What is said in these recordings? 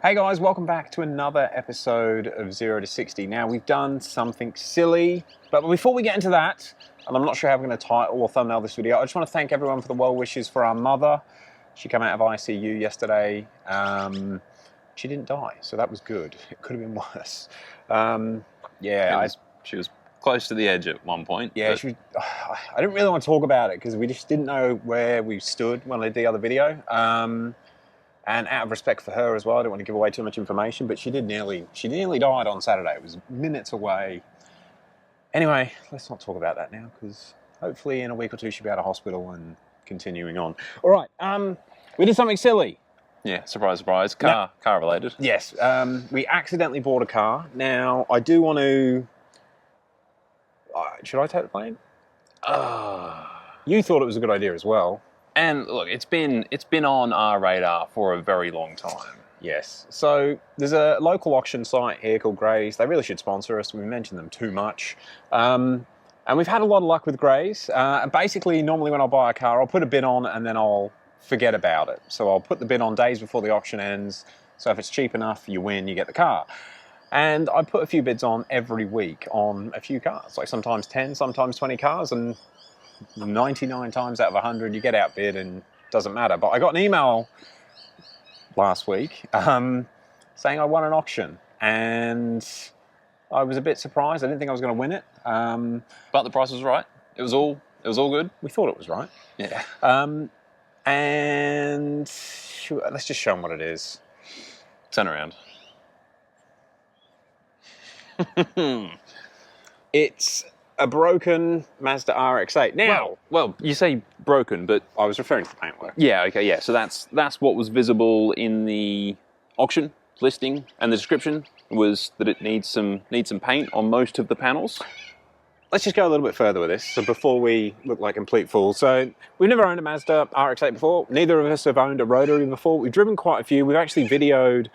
Hey guys, welcome back to another episode of 0 to 60. Now, we've done something silly, but before we get into that, and I'm not sure how we're going to title or thumbnail this video, I just want to thank everyone for the well wishes for our mother. She came out of ICU yesterday. She didn't die, so that was good. It could have been worse. She was close to the edge at one point. Yeah, I didn't really want to talk about it because we just didn't know where we stood when I did the other video. And out of respect for her as well, I don't want to give away too much information, but she nearly died on Saturday. It was minutes away. Anyway, let's not talk about that now, because hopefully in a week or two she'll be out of hospital and continuing on. All right, we did something silly. Yeah, surprise, surprise. Car related. Yes, we accidentally bought a car. Now, I do want to... should I take the blame? You thought it was a good idea as well. And look, it's been on our radar for a very long time. Yes. So there's a local auction site here called Grays. They really should sponsor us. We mention them too much. And we've had a lot of luck with Grays. Basically, normally when I buy a car, I'll put a bid on and then I'll forget about it. So I'll put the bid on days before the auction ends. So if it's cheap enough, you win, you get the car. And I put a few bids on every week on a few cars, like sometimes 10, sometimes 20 cars. And 99 times out of 100 you get outbid and it doesn't matter. But I got an email last week saying I won an auction, and I was a bit surprised. I didn't think I was going to win it. But the price was right. It was all good. We thought it was right. Yeah. And let's just show them what it is. Turn around. It's a broken Mazda RX8. Now, well, you say broken, but I was referring to the paintwork. Yeah, okay, yeah. So that's what was visible in the auction listing, and the description was that it needs some paint on most of the panels. Let's just go a little bit further with this, so before we look like complete fools. So we've never owned a Mazda RX-8 before. Neither of us have owned a rotary before. We've driven quite a few. We've actually videoed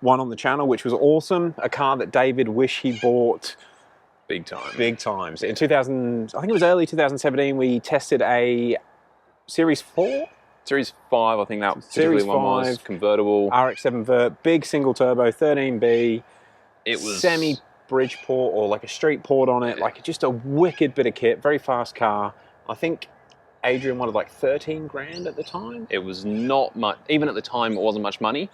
one on the channel, which was awesome. A car that David wished he bought big time. Big times. In 2000, I think it was early 2017, we tested a Series 4? Series 5, I think that Series particularly one was. Convertible. RX-7 Vert, big single turbo, 13B. It was semi-bridge port, or like a street port on it. Like just a wicked bit of kit, very fast car. I think Adrian wanted like 13 grand at the time. It was not much, even at the time it wasn't much money.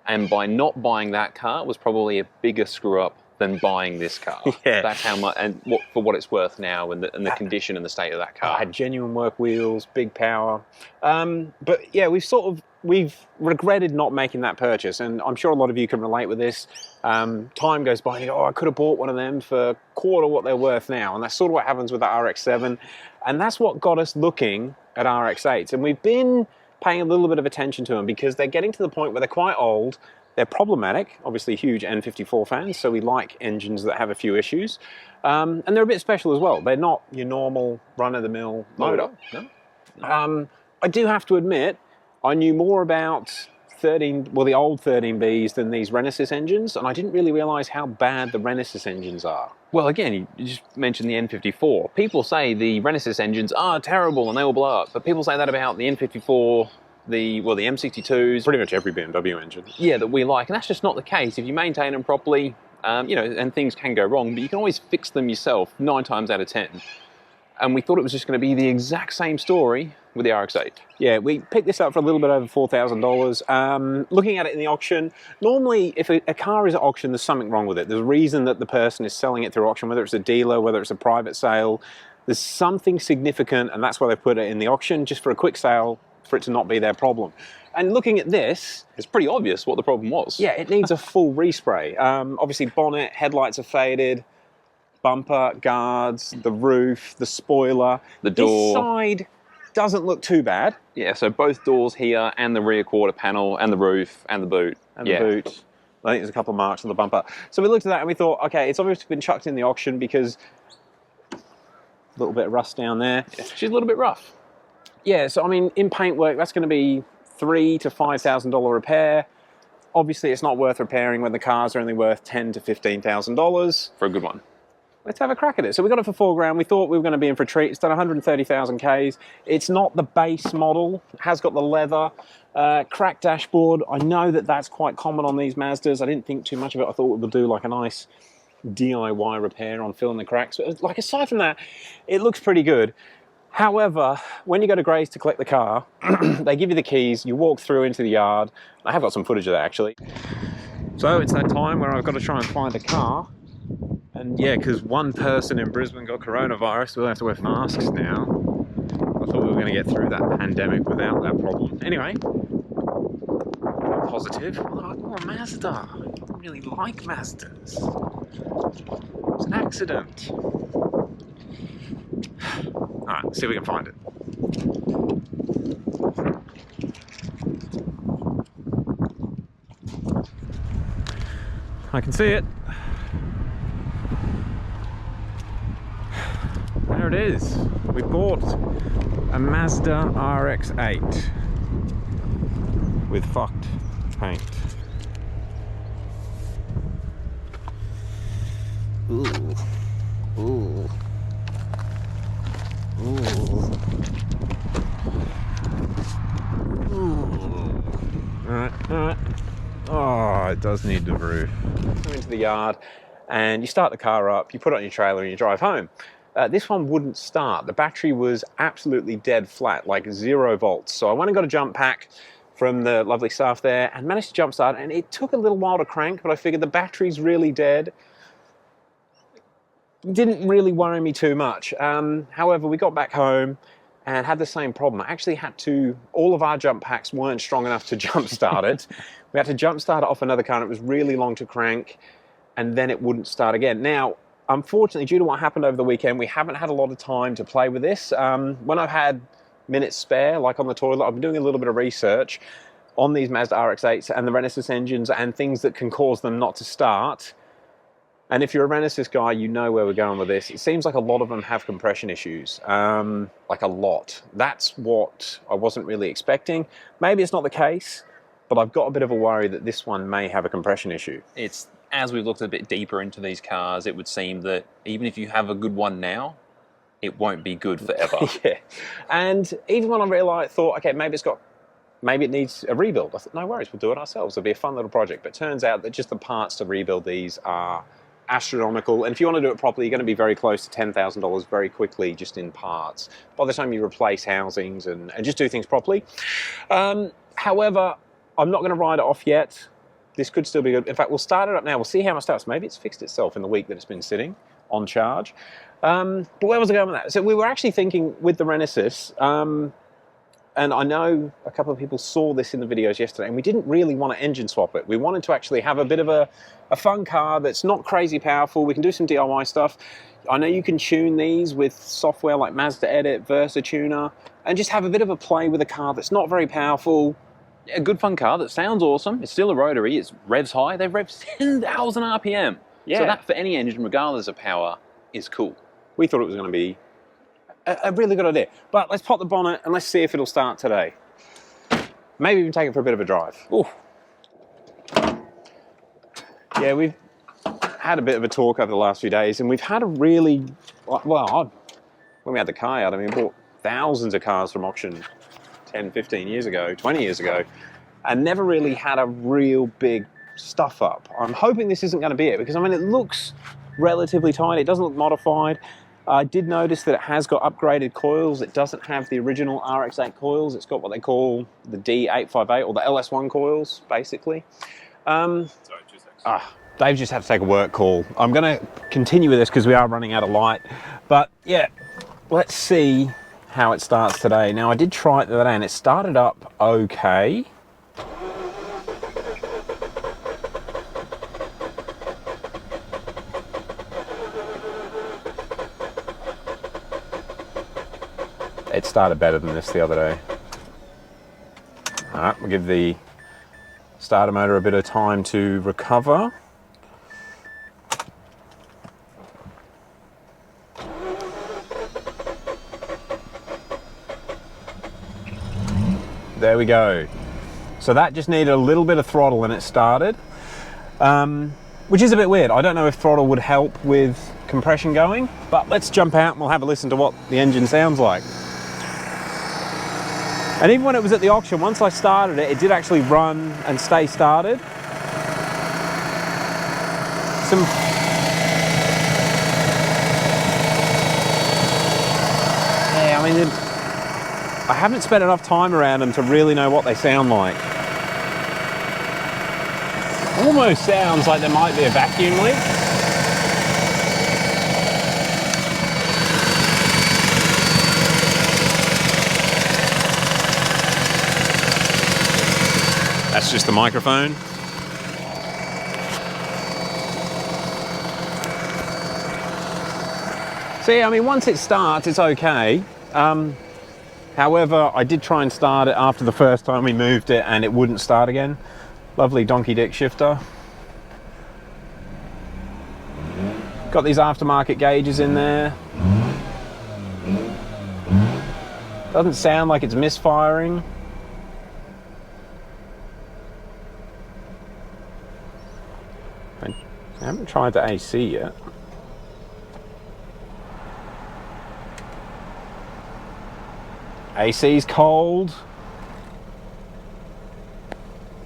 And by not buying that car was probably a bigger screw up than buying this car. Yeah. That's how much, and for what it's worth now, and the condition and the state of that car. I had genuine work wheels, big power. But yeah, we've regretted not making that purchase, and I'm sure a lot of you can relate with this. Time goes by and you go, I could have bought one of them for quarter what they're worth now, and that's sort of what happens with the RX-7, and that's what got us looking at RX-8s, and we've been paying a little bit of attention to them because they're getting to the point where they're quite old. They're problematic, obviously huge N54 fans, so we like engines that have a few issues. And they're a bit special as well. They're not your normal run-of-the-mill motor. No. I do have to admit, I knew more about the old 13Bs than these Renesas engines, and I didn't really realise how bad the Renesas engines are. Well, again, you just mentioned the N54. People say the Renesas engines are terrible and they will blow up, but people say that about the N54, the M62s. Pretty much every BMW engine. Yeah, that we like, and that's just not the case. If you maintain them properly, and things can go wrong, but you can always fix them yourself 9 times out of 10. And we thought it was just going to be the exact same story with the RX-8. Yeah, we picked this up for a little bit over $4,000. Looking at it in the auction, normally if a car is at auction, there's something wrong with it. There's a reason that the person is selling it through auction, whether it's a dealer, whether it's a private sale. There's something significant, and that's why they put it in the auction, just for a quick sale, for it to not be their problem. And looking at this, it's pretty obvious what the problem was. Yeah, it needs a full respray. Obviously bonnet, headlights are faded, bumper, guards, the roof, the spoiler. The door. This side doesn't look too bad. Yeah, so both doors here and the rear quarter panel and the roof and the boot. And the boot. I think there's a couple of marks on the bumper. So we looked at that and we thought, okay, it's obviously been chucked in the auction because a little bit of rust down there. Yeah, she's a little bit rough. Yeah, so I mean, in paintwork, that's going to be $3,000 to $5,000 repair. Obviously, it's not worth repairing when the cars are only worth $10,000 to $15,000 for a good one. let's have a crack at it. So we got it for £4,000. We thought we were going to be in for a treat. It's done 130,000 Ks. It's not the base model. It has got the leather, cracked dashboard. I know that that's quite common on these Mazdas. I didn't think too much of it. I thought we would do like a nice DIY repair on filling the cracks. But like aside from that, it looks pretty good. However, when you go to Grays to collect the car, they give you the keys, you walk through into the yard. I have got some footage of that actually. So it's that time where I've got to try and find a car. And yeah, because one person in Brisbane got coronavirus, we'll have to wear masks now. I thought we were going to get through that pandemic without that problem. Anyway, positive. Oh, Mazda. I don't really like Mazdas. It's an accident. Alright, let's see if we can find it. I can see it. There it is. We bought a Mazda RX8 with fucked paint. Ooh. Ooh. Ooh. Ooh. Alright. Oh, it does need the roof. Come into the yard and you start the car up, you put it on your trailer and you drive home. This one wouldn't start. The battery was absolutely dead flat, like 0 volts. So I went and got a jump pack from the lovely staff there and managed to jump start, and it took a little while to crank, but I figured the battery's really dead. Didn't really worry me too much. However, we got back home and had the same problem. I actually had to, all of our jump packs weren't strong enough to jump start it. We had to jump start it off another car, and it was really long to crank, and then it wouldn't start again. Now, unfortunately, due to what happened over the weekend, we haven't had a lot of time to play with this. When I've had minutes spare, like on the toilet, I've been doing a little bit of research on these Mazda RX8s and the Renesas engines and things that can cause them not to start. And if you're a Renesas guy, you know where we're going with this. It seems like a lot of them have compression issues, like a lot. That's what I wasn't really expecting. Maybe it's not the case, but I've got a bit of a worry that this one may have a compression issue. It's, as we've looked a bit deeper into these cars, it would seem that even if you have a good one now, it won't be good forever. Yeah. And even when I thought, okay, maybe it needs a rebuild. I thought, no worries, we'll do it ourselves. It'll be a fun little project. But it turns out that just the parts to rebuild these are astronomical. And if you want to do it properly, you're going to be very close to $10,000 very quickly just in parts by the time you replace housings and just do things properly. However, I'm not going to write it off yet. This could still be good. In fact, we'll start it up now. We'll see how much starts. Maybe it's fixed itself in the week that it's been sitting on charge. But where was I going with that? So we were actually thinking with the Renesas, and I know a couple of people saw this in the videos yesterday, and we didn't really want to engine swap it. We wanted to actually have a bit of a fun car that's not crazy powerful. We can do some DIY stuff. I know you can tune these with software like Mazda Edit, Versa Tuner, and just have a bit of a play with a car that's not very powerful. A good fun car that sounds awesome. It's still a rotary. It's revs high. They've revs 10,000 RPM. Yeah. So that for any engine, regardless of power, is cool. We thought it was going to be a really good idea. But let's pop the bonnet and let's see if it'll start today. Maybe even take it for a bit of a drive. Ooh. Yeah, we've had a bit of a talk over the last few days, and we've had a really, well, when we had the car out, I mean, we bought thousands of cars from auction 10, 15 years ago, 20 years ago, and never really had a real big stuff up. I'm hoping this isn't going to be it, because I mean, it looks relatively tight. It doesn't look modified. I did notice that it has got upgraded coils. It doesn't have the original RX8 coils. It's got what they call the D858 or the LS1 coils, basically. Sorry, 2 seconds. Dave just had to take a work call. I'm going to continue with this because we are running out of light. But yeah, let's see how it starts today. Now, I did try it the other day and it started up okay. It started better than this the other day. All right, we'll give the starter motor a bit of time to recover. There we go. So that just needed a little bit of throttle and it started, which is a bit weird. I don't know if throttle would help with compression going. But let's jump out and we'll have a listen to what the engine sounds like. And even when it was at the auction, once I started it, it did actually run and stay started. Yeah, I mean, I haven't spent enough time around them to really know what they sound like. Almost sounds like there might be a vacuum leak. That's just the microphone. See, I mean, once it starts, it's okay. However, I did try and start it after the first time we moved it and it wouldn't start again. Lovely donkey dick shifter. Got these aftermarket gauges in there. Doesn't sound like it's misfiring. I haven't tried the AC yet. AC's cold.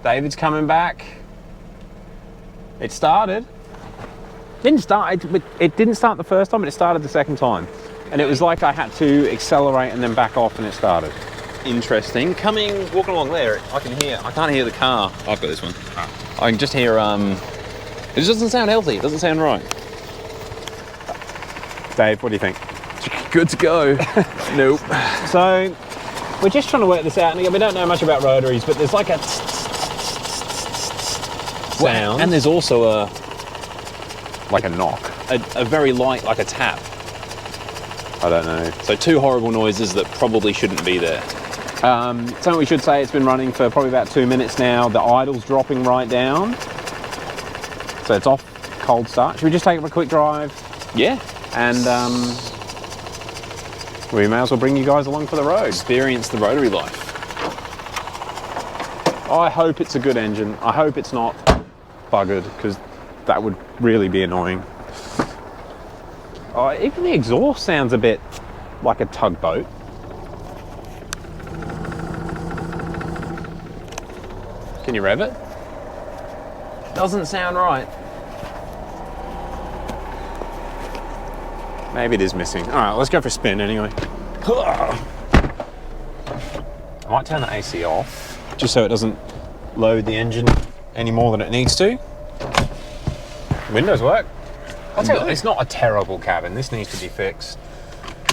David's coming back. It started. It didn't start the first time, but it started the second time. And it was like I had to accelerate and then back off and it started. Interesting. Walking along there, I can't hear the car. I've got this one. I can just hear, it just doesn't sound healthy. It doesn't sound right. Dave, what do you think? Good to go. Nope. So, we're just trying to work this out. And again, we don't know much about rotaries, but there's like a sound. And there's also like a knock. A very light, like a tap. I don't know. So 2 horrible noises that probably shouldn't be there. Something we should say, it's been running for probably about 2 minutes now. The idle's dropping right down. So it's off cold start. Should we just take it for a quick drive? Yeah. And we may as well bring you guys along for the road. Experience the rotary life. I hope it's a good engine. I hope it's not buggered, because that would really be annoying. Even the exhaust sounds a bit like a tugboat. Can you rev it? Doesn't sound right. Maybe it is missing. All right, let's go for a spin anyway. I might turn the AC off, just so it doesn't load the engine any more than it needs to. Windows work. I'll tell you, it's not a terrible cabin. This needs to be fixed.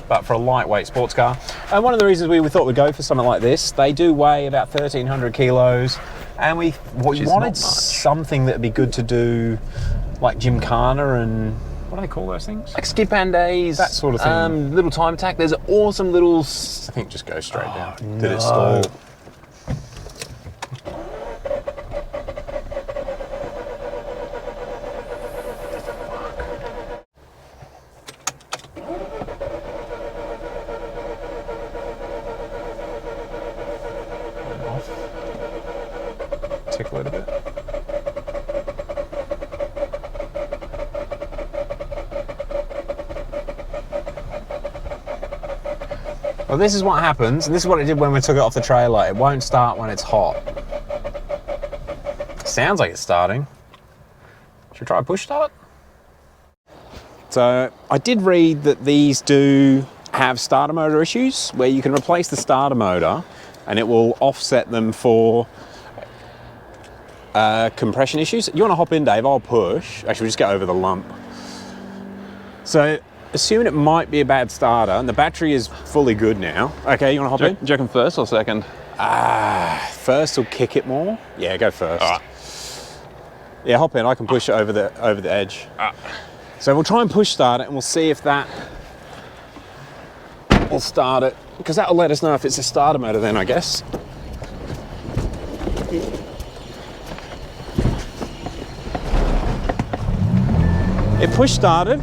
But for a lightweight sports car. And one of the reasons we thought we'd go for something like this, they do weigh about 1,300 kilos. And we wanted something that would be good to do, like Gymkhana and... What do they call those things? Like skip and days. That sort of thing. Little time attack. There's awesome little... I think just go straight down. No. Did it stall? Tickle it a bit. Well, this is what happens, and this is what it did when we took it off the trailer. It won't start when it's hot. Sounds like it's starting. Should we try a push start? So I did read that these do have starter motor issues, where you can replace the starter motor and it will offset them for compression issues. You want to hop in, Dave? I'll push. Actually, we'll just get over the lump. So, assuming it might be a bad starter, and the battery is fully good now. Okay, you want to hop in? Do you reckon first or second? First will kick it more. Yeah, go first. All right. Yeah, hop in. I can push it over the edge. So we'll try and push start it, and we'll see if that will start it, because that will let us know if it's a starter motor then, I guess. It push started.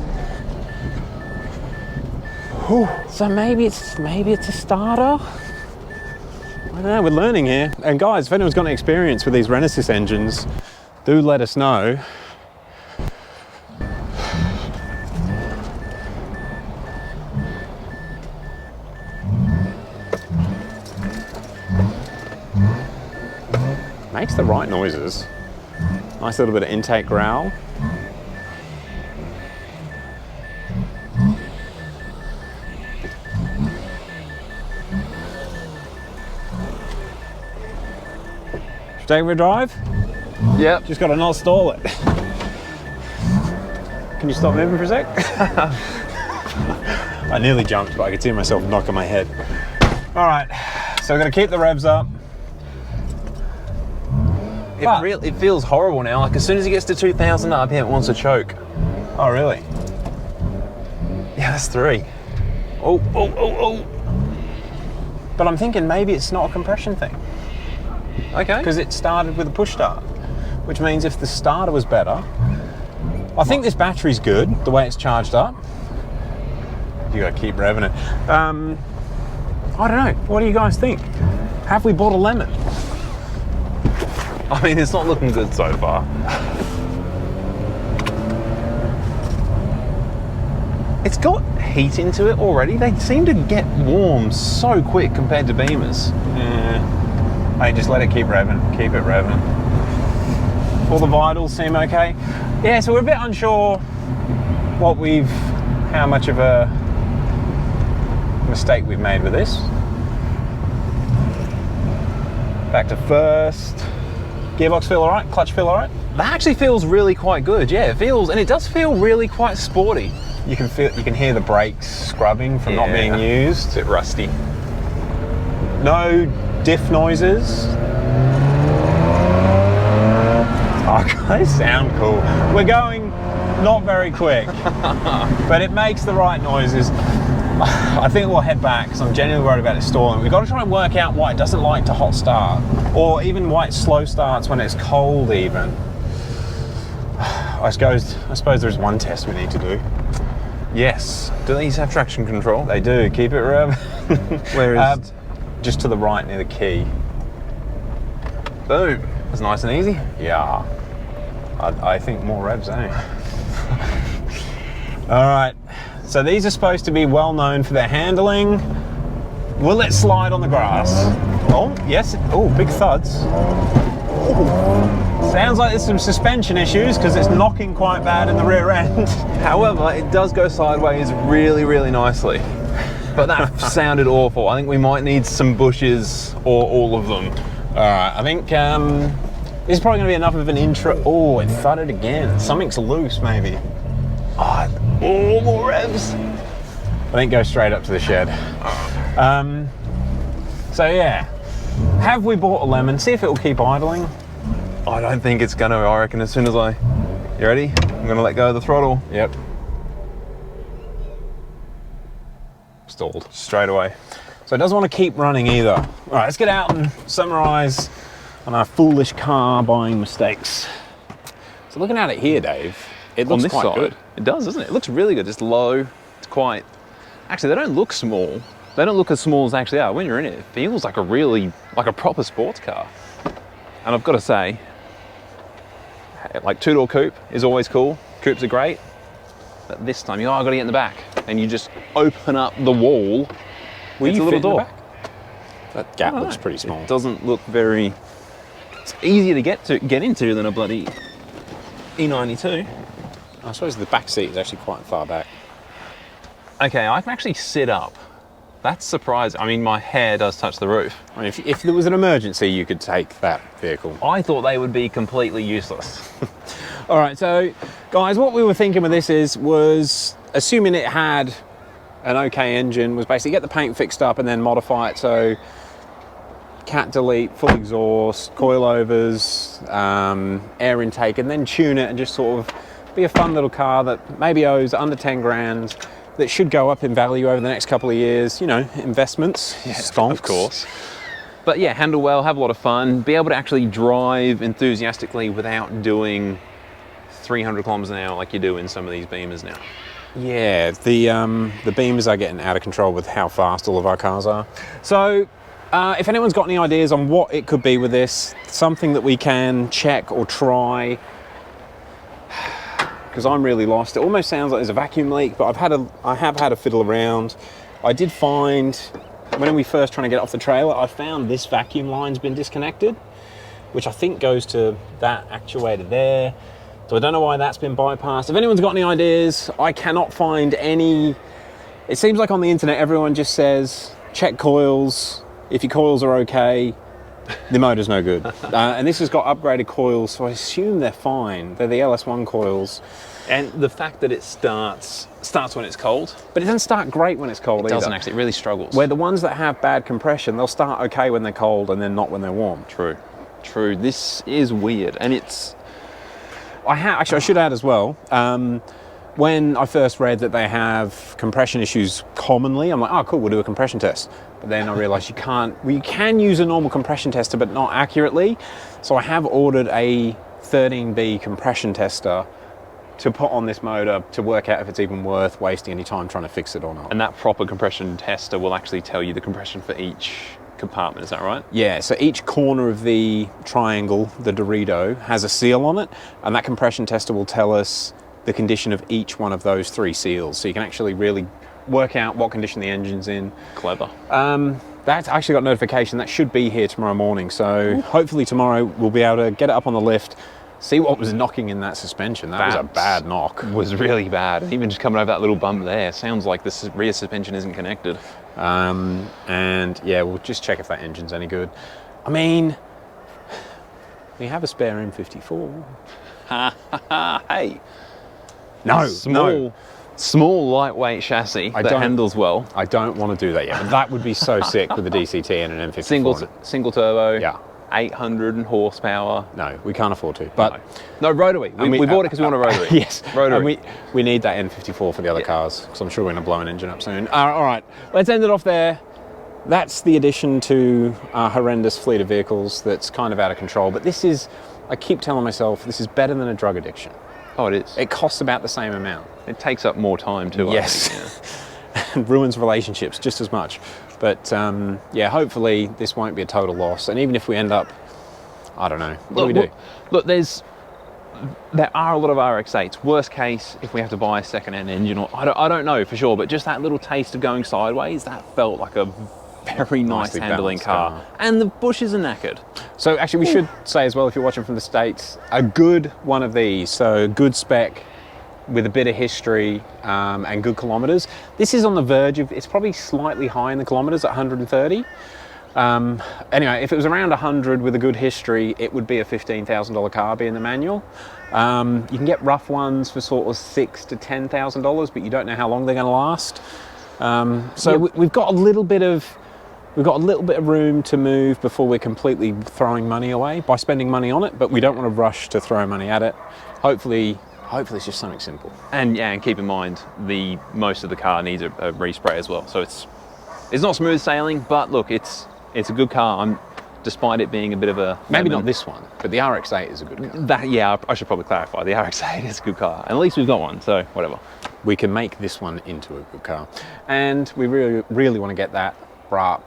Whew. So maybe it's a starter. I don't know, we're learning here. And guys, if anyone's got any experience with these Renesys engines, do let us know. Makes the right noises. Nice little bit of intake growl. Should we take a drive? Yep. Just got to not stall it. Can you stop moving for a sec? I nearly jumped, but I could see myself knocking my head. All right, so we're gonna keep the revs up. It feels horrible now. Like as soon as it gets to 2,000 RPM, it wants to choke. Oh, really? Yeah, that's 3. Oh. But I'm thinking maybe it's not a compression thing. Okay. Because it started with a push start, which means if the starter was better, I think this battery's good, the way it's charged up. You gotta keep revving it. I don't know, what do you guys think? Have we bought a lemon? I mean, it's not looking good so far. It's got heat into it already. They seem to get warm so quick compared to Beamers. Yeah. Hey, just let it keep revving, keep it revving. All the vitals seem okay. Yeah, so we're a bit unsure how much of a mistake we've made with this. Back to first. Gearbox feel all right? Clutch feel all right? That actually feels really quite good. Yeah, it feels, and it does feel really quite sporty. You can hear the brakes scrubbing from not being used. It's a bit rusty. No diff noises. Oh, they sound cool. We're going not very quick, but it makes the right noises. I think we'll head back because I'm genuinely worried about it stalling. We've got to try and work out why it doesn't like to hot start, or even why it slow starts when it's cold even. I suppose there's one test we need to do. Yes. Do these have traction control? They do. Keep it rev. Where is just to the right near the key. Boom. It's nice and easy. Yeah. I think more revs, eh? All right. So these are supposed to be well known for their handling. Will it slide on the grass? Oh, yes. Oh, big thuds. Ooh. Sounds like there's some suspension issues because it's knocking quite bad in the rear end. However, it does go sideways really, really nicely. But that sounded awful. I think we might need some bushes or all of them. All right, I think this is probably going to be enough of an intro. Oh, it thudded again. Something's loose, maybe. Oh, more revs. I think go straight up to the shed. So yeah, have we bought a lemon? See if it will keep idling. I don't think it's gonna. I reckon as soon as you ready? I'm gonna let go of the throttle. Yep. Stalled. Straight away. So it doesn't want to keep running either. All right, let's get out and summarize on our foolish car buying mistakes. So looking at it here, Dave, it looks quite good. It does, doesn't it? It looks really good. It's low. It's quite. Actually, they don't look small. They don't look as small as they actually are. When you're in it, it feels like a proper sports car. And I've got to say, like two-door coupe is always cool. Coupes are great. But this time, I've got to get in the back. And you just open up the wall. It's a little door. That gap looks pretty small. It doesn't look very. It's easier to get into than a bloody E92. I suppose the back seat is actually quite far back. Okay, I can actually sit up. That's surprising. I mean, my hair does touch the roof. I mean, if there was an emergency, you could take that vehicle. I thought they would be completely useless. All right, so guys, what we were thinking with this was assuming it had an okay engine, was basically get the paint fixed up and then modify it so cat delete, full exhaust, coilovers, air intake, and then tune it and just sort of be a fun little car that maybe owes under 10 grand, that should go up in value over the next couple of years, you know, investments, stonks. Of course. But yeah, handle well, have a lot of fun, be able to actually drive enthusiastically without doing 300 kilometers an hour like you do in some of these Beamers now. Yeah, the Beamers are getting out of control with how fast all of our cars are. So if anyone's got any ideas on what it could be with this, something that we can check or try, because I'm really lost. It almost sounds like there's a vacuum leak, but I have had a fiddle around. I did find, when we first trying to get off the trailer, I found this vacuum line's been disconnected. which I think goes to that actuator there. So I don't know why that's been bypassed. If anyone's got any ideas, I cannot find any. It seems like on the internet everyone just says, check coils. If your coils are okay, the motor's no good. And this has got upgraded coils, so I assume they're fine. They're the LS1 coils. And the fact that it starts when it's cold. But it doesn't start great when it's cold either. It doesn't actually, it really struggles. Where the ones that have bad compression, they'll start okay when they're cold and then not when they're warm. True. This is weird, and it's... Actually, I should add as well, when I first read that they have compression issues commonly, I'm like, oh cool, we'll do a compression test. But then I realised you can't. Well, you can use a normal compression tester, but not accurately. So I have ordered a 13B compression tester to put on this motor to work out if it's even worth wasting any time trying to fix it or not. And that proper compression tester will actually tell you the compression for each compartment, is that right? Yeah, so each corner of the triangle, the Dorito, has a seal on it, and that compression tester will tell us the condition of each one of those 3 seals. So you can actually really work out what condition the engine's in. Clever. That's actually got notification. That should be here tomorrow morning. So hopefully tomorrow we'll be able to get it up on the lift, see what was knocking in that suspension. That was a bad knock. Was really bad. Even just coming over that little bump there, sounds like the rear suspension isn't connected. And yeah, we'll just check if that engine's any good. I mean, we have a spare M54. Hey. No, Small lightweight chassis that handles well. I don't want to do that yet, but that would be so sick with a DCT and an M54. Single turbo. Yeah. 800 horsepower. No, we can't afford to. But no rotary. We bought it because we want a rotary. Yes, rotary. And we need that N54 for the other cars, because I'm sure we're going to blow an engine up soon. All right, let's end it off there. That's the addition to our horrendous fleet of vehicles that's kind of out of control. But this is, I keep telling myself, this is better than a drug addiction. Oh, it is. It costs about the same amount. It takes up more time too. Yes. I think, yeah. And ruins relationships just as much. But yeah, hopefully this won't be a total loss. And even if we end up, I don't know, what do we do? Look, there are a lot of RX8s. Worst case, if we have to buy a second-hand engine, or I don't know for sure, but just that little taste of going sideways, that felt like a very nice handling car. And the bushes are knackered. So actually we should say as well, if you're watching from the States, a good one of these, so good spec with a bit of history and good kilometres. This is on the verge of, it's probably slightly high in the kilometres at 130. Anyway, if it was around 100 with a good history, it would be a $15,000 car being the manual. You can get rough ones for sort of $6,000 to $10,000, but you don't know how long they're going to last. We've got a little bit of room to move before we're completely throwing money away by spending money on it, but we don't want to rush to throw money at it. Hopefully it's just something simple. And keep in mind, most of the car needs a respray as well. So it's not smooth sailing, but look, it's a good car. Despite it being a bit of a... Maybe not this one, but the RX8 is a good car. I should probably clarify. The RX8 is a good car. And at least we've got one, so whatever. We can make this one into a good car. And we really, really want to get that Brap,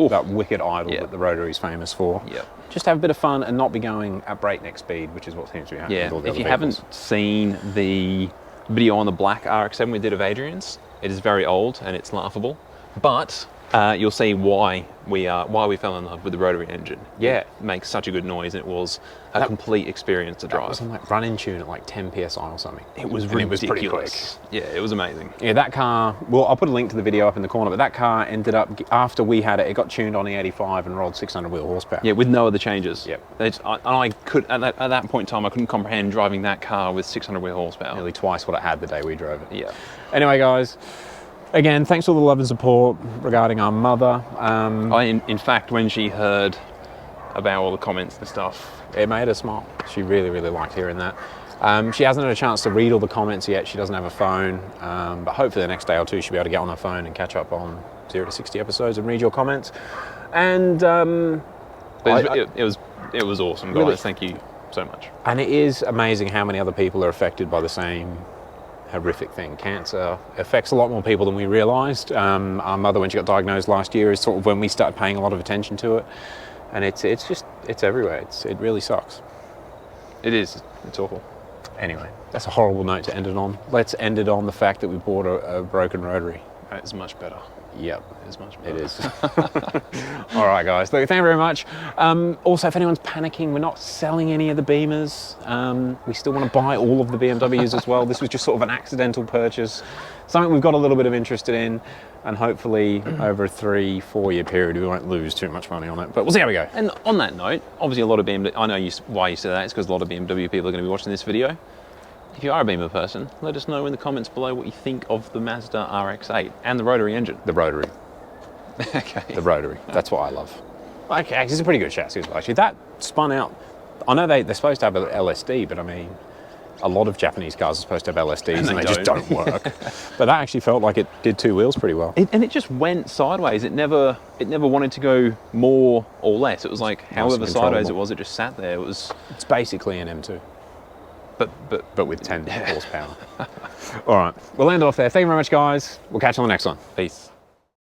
that wicked idle that the rotary is famous for. Yep. Just have a bit of fun and not be going at breakneck speed, which is what seems to be happening with all the other if you vehicles. haven't seen the video on the black RX-7 we did of Adrian's, it is very old and it's laughable. But you'll see why we fell in love with the rotary engine. Yeah, it makes such a good noise, and it was a complete experience to drive. It was on like run-in tune at like 10 PSI or something. It was ridiculous. It was pretty quick. Yeah, it was amazing. Yeah, that car, well, I'll put a link to the video up in the corner, but that car ended up, after we had it, it got tuned on E85 and rolled 600 wheel horsepower. Yeah, with no other changes. Yep. At that point in time, I couldn't comprehend driving that car with 600 wheel horsepower. Nearly twice what it had the day we drove it. Yeah. Anyway, guys, again, thanks for all the love and support regarding our mother. In fact, when she heard about all the comments and stuff, it made her smile. She really, really liked hearing that. She hasn't had a chance to read all the comments yet. She doesn't have a phone, but hopefully the next day or two she'll be able to get on her phone and catch up on 0 to 60 episodes and read your comments. And it was awesome, guys. Really, thank you so much. And it is amazing how many other people are affected by the same horrific thing. Cancer affects a lot more people than we realised. Our mother, when she got diagnosed last year, is sort of when we started paying a lot of attention to it. And it's everywhere. It really sucks. It is. It's awful. Anyway, that's a horrible note to end it on. Let's end it on the fact that we bought a broken rotary. That is much better. Yep. It's much better. It is. All right, guys. Look, thank you very much. Also, if anyone's panicking, we're not selling any of the Beamers. We still want to buy all of the BMWs as well. This was just sort of an accidental purchase, something we've got a little bit of interest in, and hopefully over a 3-4 year period, we won't lose too much money on it. But we'll see how we go. And on that note, obviously a lot of BMW, I know why you said that, it's because a lot of BMW people are going to be watching this video. If you are a Beamer person, let us know in the comments below what you think of the Mazda RX8 and the rotary engine. The rotary. Okay. The rotary. That's what I love. Okay, it's a pretty good chassis as well. Actually, that spun out. I know they're supposed to have an LSD, but I mean, a lot of Japanese cars are supposed to have LSDs and they just don't work. But that actually felt like it did two wheels pretty well. And it just went sideways. It never wanted to go more or less. It was like however sideways it was, it just sat there. It's basically an M2. But with 10 horsepower. All right, we'll end it off there. Thank you very much, guys. We'll catch you on the next one. Peace.